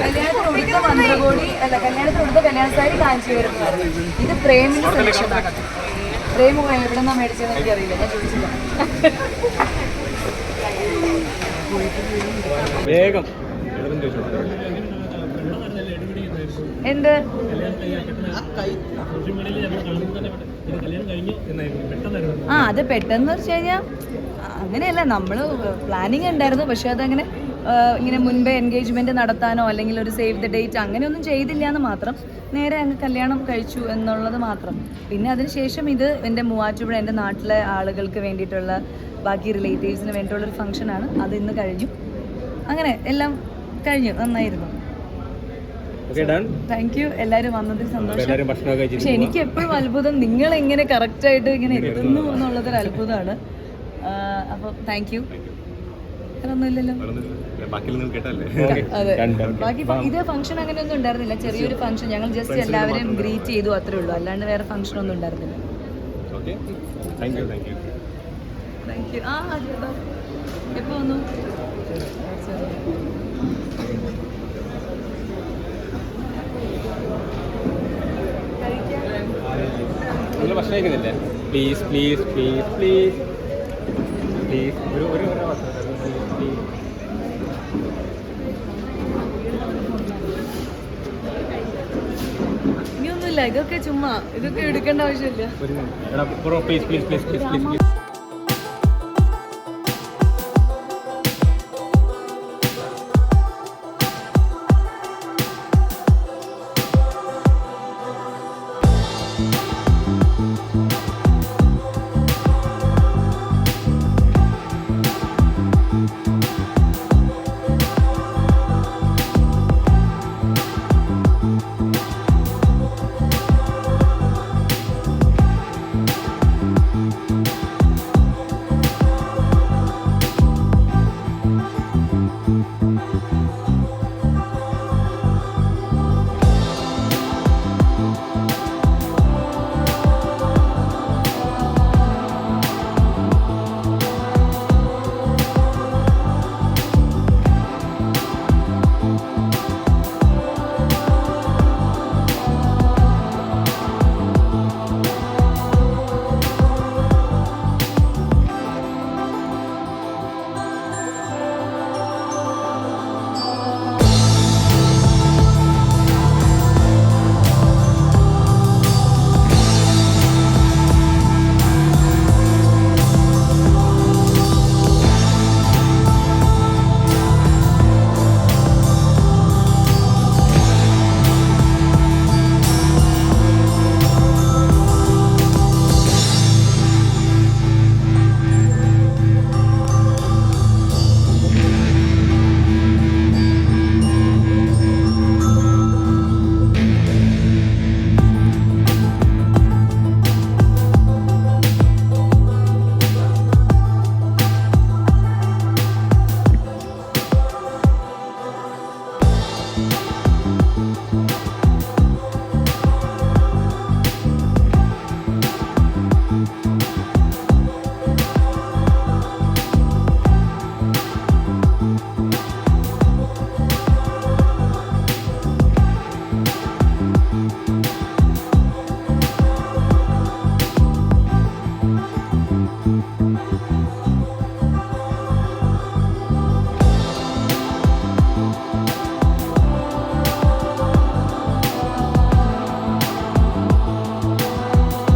കല്യാണത്തിനൊടുത്ത മന്ത്രകോടി അല്ല, കല്യാണത്തിനൊടുത്ത കല്യാണ സാരി കാഞ്ചീപുരം. ഇത് പ്രേമിന്റെ സെലക്ഷനാണ്. പ്രേമ എവിടെ നിന്നാ മേടിച്ചതെന്ന് എനിക്കറിയില്ല, ഞാൻ ചോദിച്ചില്ല. വേഗം എന്ത് അത് പെട്ടെന്ന് വെച്ച് കഴിഞ്ഞാൽ അങ്ങനെയല്ല, നമ്മൾ പ്ലാനിങ് ഉണ്ടായിരുന്നു. പക്ഷെ അതങ്ങനെ ഇങ്ങനെ മുൻപേ എൻഗേജ്മെന്റ് നടത്താനോ അല്ലെങ്കിൽ ഒരു സേവ് ദ ഡേറ്റ് അങ്ങനെയൊന്നും ചെയ്തില്ല എന്ന് മാത്രം. നേരെ അങ്ങ് കല്യാണം കഴിച്ചു എന്നുള്ളത് മാത്രം. പിന്നെ അതിനുശേഷം ഇത് എൻ്റെ മൂവാറ്റുപുഴ എൻ്റെ നാട്ടിലെ ആളുകൾക്ക് വേണ്ടിയിട്ടുള്ള, ബാക്കി റിലേറ്റീവ്സിന് വേണ്ടിയിട്ടുള്ളൊരു ഫംഗ്ഷനാണ്. അത് ഇന്ന് കഴിഞ്ഞു. അങ്ങനെ എല്ലാം കഴിഞ്ഞു, നന്നായിരുന്നു. Thank you. എല്ലാവരും വന്നതിൽ സന്തോഷം. പക്ഷെ എനിക്ക് എപ്പോഴും അത്ഭുതം നിങ്ങൾ എങ്ങനെ കറക്റ്റായിട്ട് ഇങ്ങനെ എത്തുന്നു എന്നുള്ളതൊരു അത്ഭുതമാണ്. അപ്പോൾ താങ്ക് യു. ഒന്നുമില്ലല്ലോ. അതെ, ബാക്കി ഇതേ ഫംഗ്ഷൻ അങ്ങനെയൊന്നും ഉണ്ടായിരുന്നില്ല. ചെറിയൊരു ഫംഗ്ഷൻ, ഞങ്ങൾ ജസ്റ്റ് എല്ലാവരെയും ഗ്രീറ്റ് ചെയ്തു, അത്രേ ഉള്ളൂ. അല്ലാണ്ട് വേറെ ഫംഗ്ഷൻ ഒന്നും ഉണ്ടായിരുന്നില്ല. Thank you. എപ്പോ വന്നു? ഭക്ഷണം കഴിക്കുന്നില്ലേ? Please please please please please ഒരു ഇനിയൊന്നുമില്ല, ഇതൊക്കെ ചുമ്മാ, ഇതൊക്കെ എടുക്കേണ്ട ആവശ്യമില്ല. Please please please please please